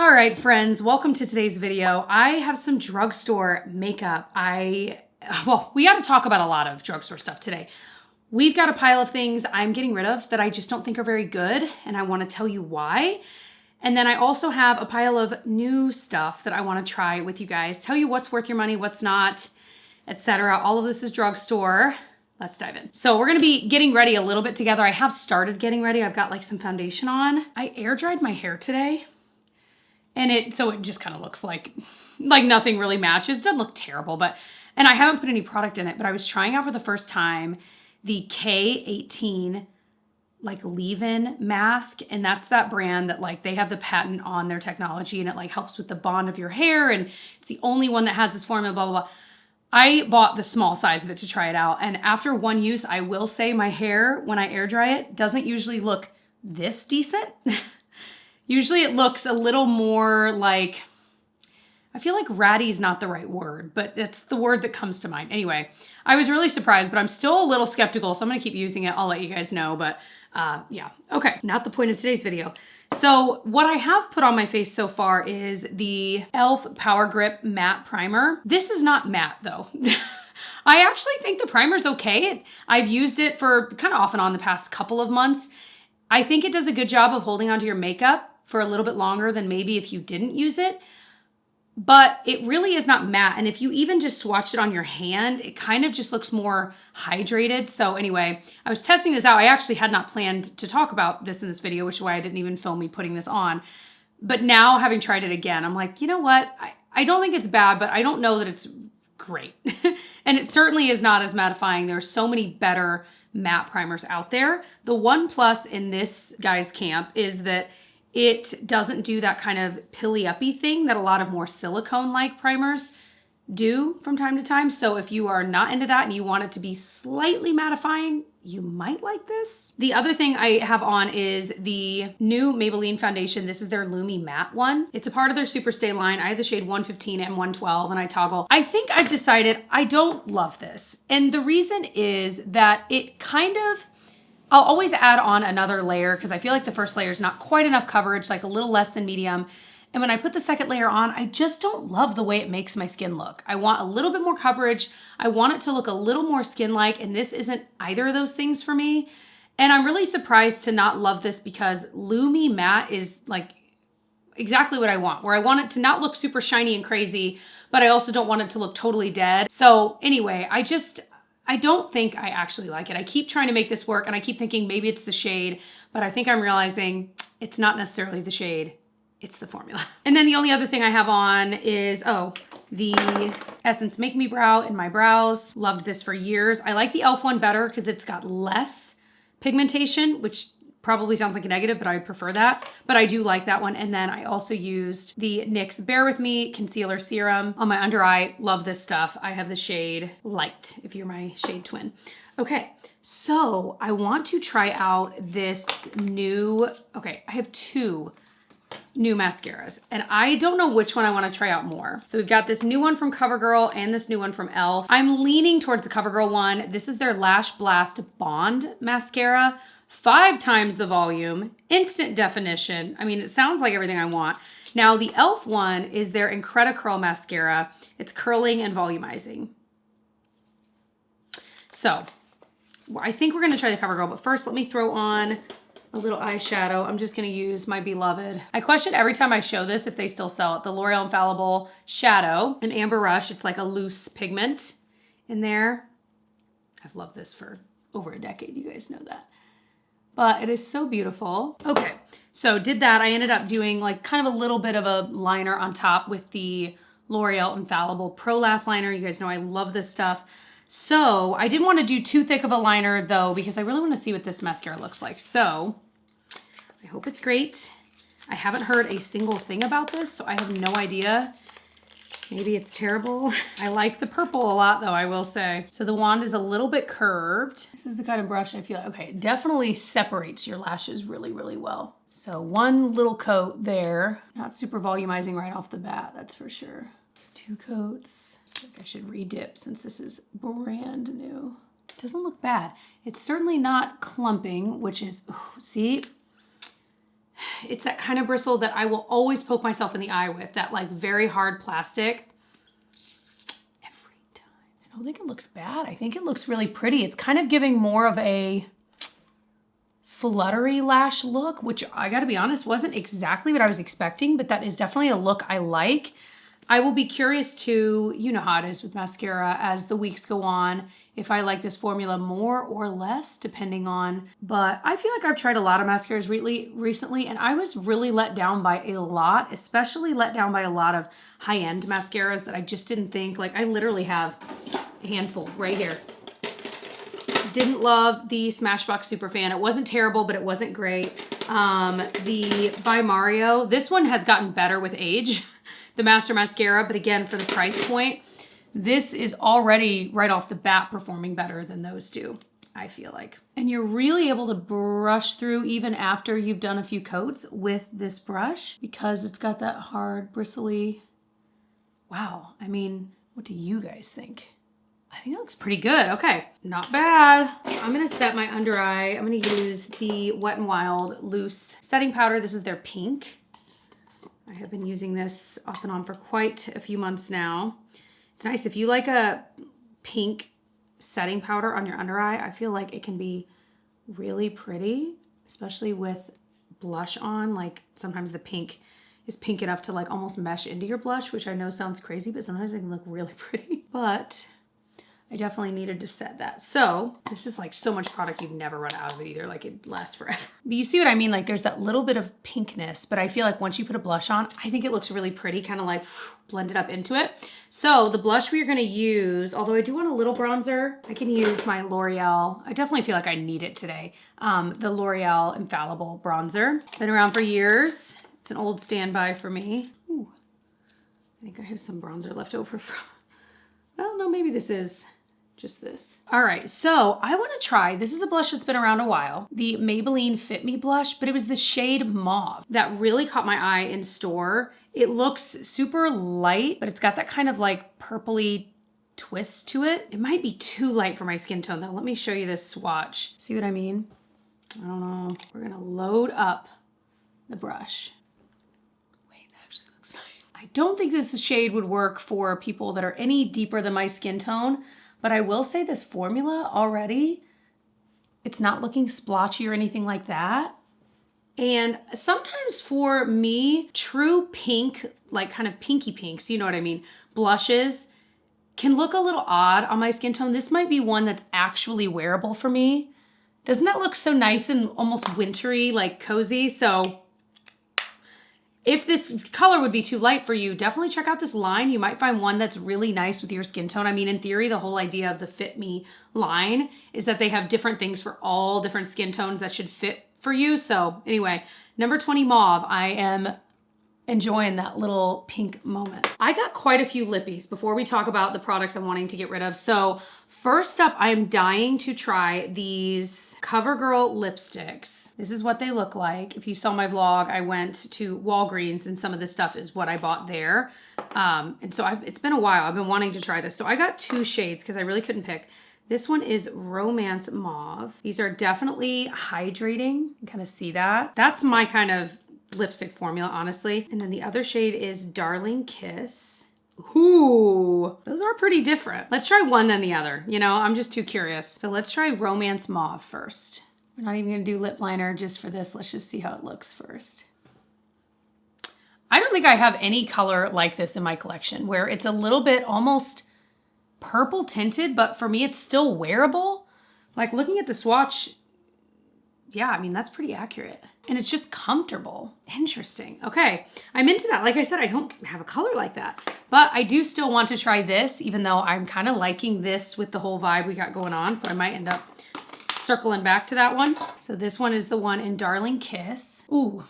All right, friends, welcome to today's video. I have some drugstore makeup. We got to talk about a lot of drugstore stuff today. We've got a pile of things I'm getting rid of that I just don't think are very good, and I want to tell you why. And then I also have a pile of new stuff that I want to try with you guys, tell you what's worth your money, what's not, etc. All of this is drugstore. Let's dive in. So we're gonna be getting ready a little bit together. I have started getting ready. I've got like some foundation on. I air dried my hair today. And it just kind of looks like nothing really matches. It doesn't look terrible, and I haven't put any product in it, but I was trying out for the first time the K18 like leave-in mask. And that's that brand that they have the patent on their technology and it helps with the bond of your hair. And it's the only one that has this formula, blah, blah, blah. I bought the small size of it to try it out. And after one use, I will say my hair, when I air dry it, doesn't usually look this decent. Usually it looks a little more like, I feel like ratty is not the right word, but it's the word that comes to mind. Anyway, I was really surprised, but I'm still a little skeptical, so I'm gonna keep using it. I'll let you guys know, but yeah. Okay, not the point of today's video. So what I have put on my face so far is the e.l.f. Power Grip Matte Primer. This is not matte though. I actually think the primer's okay. I've used it for kind of off and on the past couple of months. I think it does a good job of holding onto your makeup for a little bit longer than maybe if you didn't use it, but it really is not matte. And if you even just swatch it on your hand, it kind of just looks more hydrated. So anyway, I was testing this out. I actually had not planned to talk about this in this video, which is why I didn't even film me putting this on. But now having tried it again, I'm like, you know what? I don't think it's bad, but I don't know that it's great. And it certainly is not as mattifying. There are so many better matte primers out there. The one plus in this guy's camp is that it doesn't do that kind of pilly-uppy thing that a lot of more silicone-like primers do from time to time. So if you are not into that and you want it to be slightly mattifying, you might like this. The other thing I have on is the new Maybelline foundation. This is their Lumi Matte one. It's a part of their Superstay line. I have the shade 115 and 112 and I toggle. I think I've decided I don't love this. And the reason is that it kind of, I'll always add on another layer because I feel like the first layer is not quite enough coverage, like a little less than medium. And when I put the second layer on, I just don't love the way it makes my skin look. I want a little bit more coverage. I want it to look a little more skin-like, and this isn't either of those things for me. And I'm really surprised to not love this because Lumi Matte is like exactly what I want, where I want it to not look super shiny and crazy, but I also don't want it to look totally dead. So anyway, I don't think I actually like it. I keep trying to make this work and I keep thinking maybe it's the shade, but I think I'm realizing it's not necessarily the shade, it's the formula. And then the only other thing I have on is, the Essence Make Me Brow in my brows. Loved this for years. I like the e.l.f. one better because it's got less pigmentation, which probably sounds like a negative, but I prefer that. But I do like that one. And then I also used the NYX Bear With Me Concealer Serum on my under eye. Love this stuff. I have the shade Light, if you're my shade twin. Okay, so I want to try out this new, I have two new mascaras and I don't know which one I want to try out more. So we've got this new one from Covergirl and this new one from e.l.f. I'm leaning towards the Covergirl one. This is their Lash Blast Bond Mascara. 5 times the volume, instant definition. I mean, it sounds like everything I want. Now, the e.l.f. one is their Incredicurl mascara. It's curling and volumizing. So, I think we're gonna try the Covergirl, but first let me throw on a little eyeshadow. I'm just gonna use my beloved. I question every time I show this if they still sell it. The L'Oreal Infallible Shadow in Amber Rush. It's like a loose pigment in there. I've loved this for over a decade, you guys know that. But it is so beautiful. Okay, so did that. I ended up doing like kind of a little bit of a liner on top with the L'Oreal Infallible Pro Lash Liner. You guys know I love this stuff. So I didn't want to do too thick of a liner though, because I really want to see what this mascara looks like. So I hope it's great. I haven't heard a single thing about this, so I have no idea. Maybe it's terrible. I like the purple a lot though, I will say. So the wand is a little bit curved. This is the kind of brush I feel, okay, it definitely separates your lashes really, really well. So one little coat there, not super volumizing right off the bat, that's for sure. 2 coats. I think I should re-dip since this is brand new. It doesn't look bad. It's certainly not clumping, which is, ooh, see? It's that kind of bristle that I will always poke myself in the eye with, that like very hard plastic. Every time. I don't think it looks bad. I think it looks really pretty. It's kind of giving more of a fluttery lash look, which I gotta be honest, wasn't exactly what I was expecting, but that is definitely a look I like. I will be curious to, you know how it is with mascara as the weeks go on, if I like this formula more or less, depending on, but I feel like I've tried a lot of mascaras recently, and I was really let down by a lot, especially let down by a lot of high-end mascaras that I just didn't think, like I literally have a handful right here. Didn't love the Smashbox Superfan. It wasn't terrible, but it wasn't great. The By Mario, this one has gotten better with age, the Master Mascara, but again, for the price point, this is already right off the bat performing better than those two, I feel like. And you're really able to brush through even after you've done a few coats with this brush because it's got that hard, bristly, wow. I mean, what do you guys think? I think it looks pretty good. Okay, not bad. So I'm gonna set my under eye. I'm gonna use the Wet n Wild loose setting powder. This is their pink. I have been using this off and on for quite a few months now. It's nice if you like a pink setting powder on your under eye. I feel like it can be really pretty, especially with blush on. Like sometimes the pink is pink enough to like almost mesh into your blush, which I know sounds crazy, but sometimes it can look really pretty. But I definitely needed to set that. So this is like so much product, you've never run out of it either. Like it lasts forever. But you see what I mean? Like there's that little bit of pinkness, but I feel like once you put a blush on, I think it looks really pretty, kind of like blended up into it. So the blush we are gonna use, although I do want a little bronzer, I can use my L'Oreal. I definitely feel like I need it today. The L'Oreal Infallible Bronzer. Been around for years. It's an old standby for me. Ooh, I think I have some bronzer left over from, well, no, maybe this is just this. All right, so I wanna try, this is a blush that's been around a while, the Maybelline Fit Me blush, but it was the shade Mauve. That really caught my eye in store. It looks super light, but it's got that kind of like purpley twist to it. It might be too light for my skin tone though. Let me show you this swatch. See what I mean? I don't know. We're gonna load up the brush. Wait, that actually looks nice. I don't think this shade would work for people that are any deeper than my skin tone, but I will say this formula already, it's not looking splotchy or anything like that. And sometimes for me, true pink, like kind of pinky pinks, you know what I mean, blushes can look a little odd on my skin tone. This might be one that's actually wearable for me. Doesn't that look so nice and almost wintry, like cozy? So if this color would be too light for you, definitely check out this line. You might find one that's really nice with your skin tone. I mean, in theory, the whole idea of the Fit Me line is that they have different things for all different skin tones that should fit for you. So anyway, number 20 Mauve, I am enjoying that little pink moment. I got quite a few lippies before we talk about the products I'm wanting to get rid of. So first up, I'm dying to try these Covergirl lipsticks. This is what they look like. If you saw my vlog, I went to Walgreens and some of this stuff is what I bought there. And so it's been a while. I've been wanting to try this. So I got two shades because I really couldn't pick. This one is Romance Mauve. These are definitely hydrating. You can kind of see that. That's my kind of lipstick formula, honestly. And then the other shade is Darling Kiss. Ooh, those are pretty different. Let's try one then the other. You know, I'm just too curious. So let's try Romance Mauve first. We're not even gonna do lip liner just for this. Let's just see how it looks first. I don't think I have any color like this in my collection where it's a little bit almost purple tinted, but for me, it's still wearable. Like looking at the swatch, yeah, I mean, that's pretty accurate. And it's just comfortable. Interesting. Okay, I'm into that. Like I said, I don't have a color like that, but I do still want to try this, even though I'm kind of liking this with the whole vibe we got going on. So I might end up circling back to that one. So this one is the one in Darling Kiss. Ooh,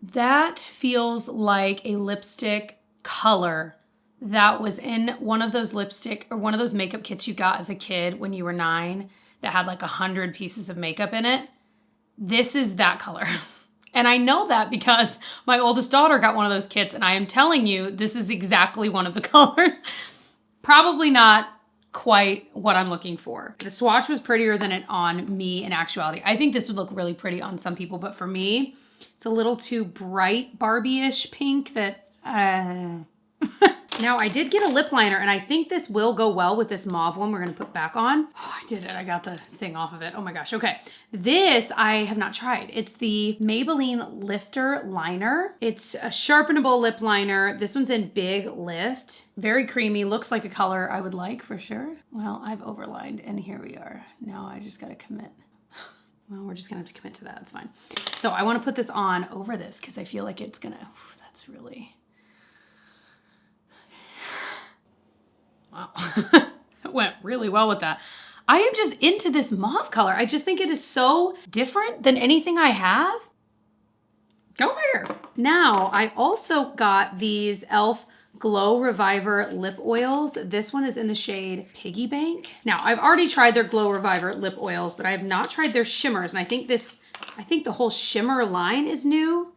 that feels like a lipstick color that was in one of those lipstick or one of those makeup kits you got as a kid when you were 9 that had like 100 pieces of makeup in it. This is that color. And I know that because my oldest daughter got one of those kits, and I am telling you, this is exactly one of the colors. Probably not quite what I'm looking for. The swatch was prettier than it on me in actuality. I think this would look really pretty on some people, but for me, It's a little too bright Barbie-ish pink that, Now I did get a lip liner and I think this will go well with this mauve one we're gonna put back on. Oh, I did it, I got the thing off of it. Oh my gosh, okay. This I have not tried. It's the Maybelline Lifter Liner. It's a sharpenable lip liner. This one's in Big Lift. Very creamy, looks like a color I would like for sure. Well, I've overlined and here we are. Now I just gotta commit. Well, we're just gonna have to commit to that, it's fine. So I wanna put this on over this because I feel like it's gonna, that's really, wow, it went really well with that. I am just into this mauve color. I just think it is so different than anything I have. Go figure. Now, I also got these e.l.f. Glow Reviver lip oils. This one is in the shade Piggy Bank. Now, I've already tried their Glow Reviver lip oils, but I have not tried their shimmers. And I think the whole shimmer line is new.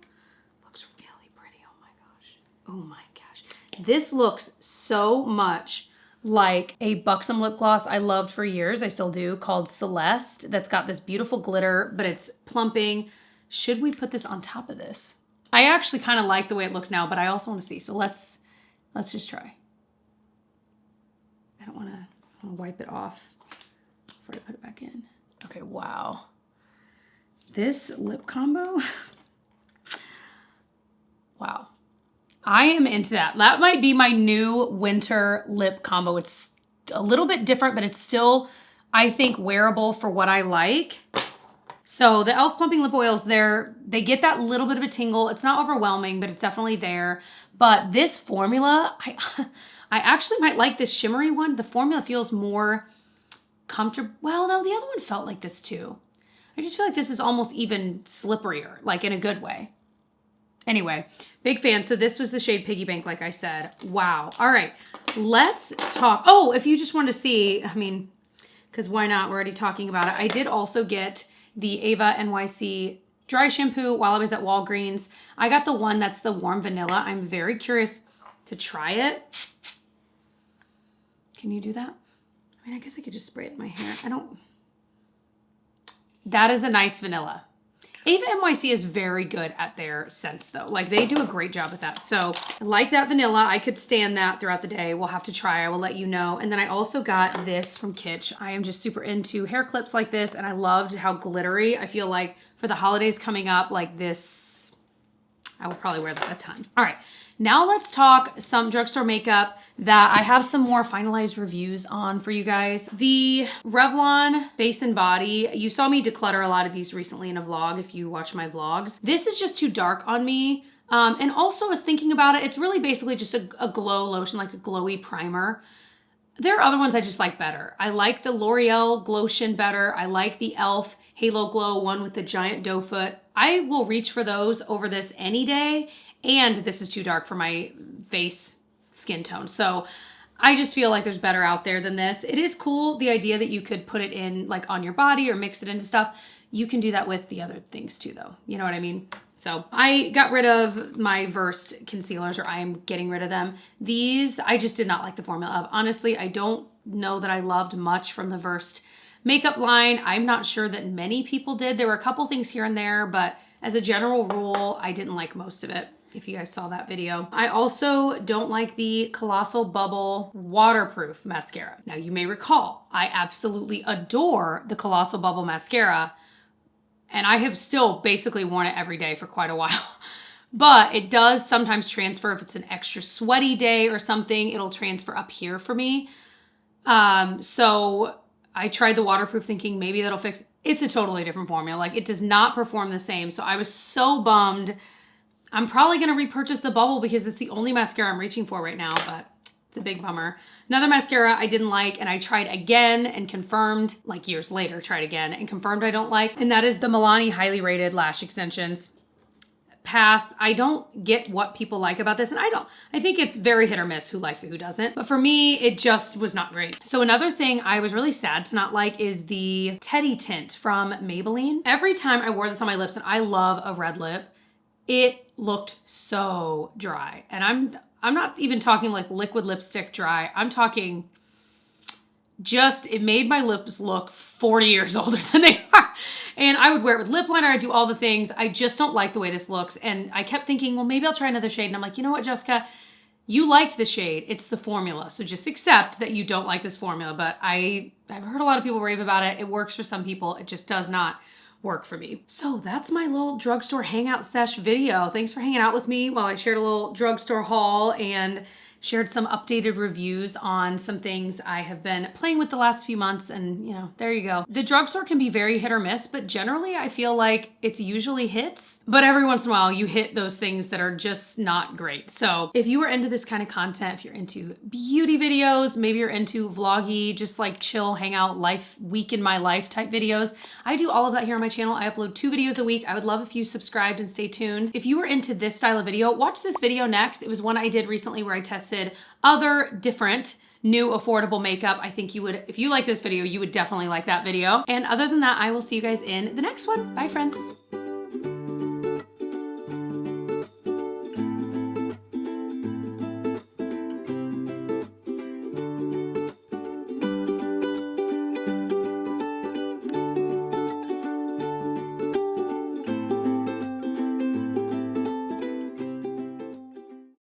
Looks really pretty, oh my gosh. Oh my gosh. This looks so much like a buxom lip gloss I loved for years, I still do, called Celeste, that's got this beautiful glitter, but it's plumping. Should we put this on top of this? I actually kind of like the way it looks now, but I also want to see, so let's just try. I want to wipe it off before I put it back in. Okay, wow. This lip combo, wow. I am into that. That might be my new winter lip combo. It's a little bit different, but it's still, I think, wearable for what I like. So the e.l.f. Plumping Lip Oils, they get that little bit of a tingle. It's not overwhelming, but it's definitely there. But this formula, I actually might like this shimmery one. The formula feels more comfortable. Well, no, the other one felt like this too. I just feel like this is almost even slipperier, like in a good way. Anyway, big fan. So this was the shade Piggy Bank, like I said. Wow. All right, let's talk. Oh, if you just want to see, I mean, because why not? We're already talking about it. I did also get the Ava NYC dry shampoo while I was at Walgreens. I got the one that's the warm vanilla. I'm very curious to try it. Can you do that? I mean, I guess I could just spray it in my hair. That is a nice vanilla. Ava NYC is very good at their scents though. Like they do a great job with that. So I like that vanilla. I could stand that throughout the day. We'll have to try, I will let you know. And then I also got this from Kitsch. I am just super into hair clips like this and I loved how glittery. I feel like for the holidays coming up like this, I will probably wear that a ton. All right, now let's talk some drugstore makeup that I have some more finalized reviews on for you guys. The Revlon Face and Body, you saw me declutter a lot of these recently in a vlog if you watch my vlogs. This is just too dark on me. And also I was thinking about it, it's really basically just a glow lotion, like a glowy primer. There are other ones I just like better. I like the L'Oreal Glowtion better. I like the e.l.f. Halo Glow one with the giant doe foot. I will reach for those over this any day. And this is too dark for my face skin tone. So I just feel like there's better out there than this. It is cool, the idea that you could put it in like on your body or mix it into stuff. You can do that with the other things too though. You know what I mean? So I got rid of my Versed concealers, or I am getting rid of them. These, I just did not like the formula of. Honestly, I don't know that I loved much from the Versed makeup line. I'm not sure that many people did. There were a couple things here and there, but as a general rule, I didn't like most of it, if you guys saw that video. I also don't like the Colossal Bubble Waterproof Mascara. Now you may recall, I absolutely adore the Colossal Bubble Mascara, and I have still basically worn it every day for quite a while. But it does sometimes transfer if it's an extra sweaty day or something, it'll transfer up here for me. So I tried the waterproof thinking maybe that'll fix it. It's a totally different formula. Like it does not perform the same. So I was so bummed. I'm probably gonna repurchase the Bubble because it's the only mascara I'm reaching for right now, but it's a big bummer. Another mascara I didn't like and I tried again and confirmed, like years later, tried again and confirmed I don't like, and that is the Milani Highly Rated Lash Extensions. Pass. I don't get what people like about this, and I think it's very hit or miss who likes it, who doesn't. But for me, it just was not great. So another thing I was really sad to not like is the Teddy Tint from Maybelline. Every time I wore this on my lips, and I love a red lip, it looked so dry. And I'm not even talking like liquid lipstick dry. I'm talking it made my lips look 40 years older than they are. And I would wear it with lip liner, I'd do all the things. I just don't like the way this looks. And I kept thinking, well, maybe I'll try another shade. And I'm like, you know what, Jessica? You liked the shade. It's the formula. So just accept that you don't like this formula. But I've heard a lot of people rave about it. It works for some people. It just does not work for me. So that's my little drugstore hangout sesh video. Thanks for hanging out with me while I shared a little drugstore haul and shared some updated reviews on some things I have been playing with the last few months, and you know, there you go. The drugstore can be very hit or miss, but generally I feel like it's usually hits, but every once in a while you hit those things that are just not great. So if you are into this kind of content, if you're into beauty videos, maybe you're into vloggy, just like chill, hangout, life, week in my life type videos, I do all of that here on my channel. I upload 2 videos a week. I would love if you subscribed and stay tuned. If you were into this style of video, watch this video next. It was one I did recently where I tested other different new affordable makeup. I think you would, if you like this video, you would definitely like that video. And other than that, I will see you guys in the next one. Bye, friends.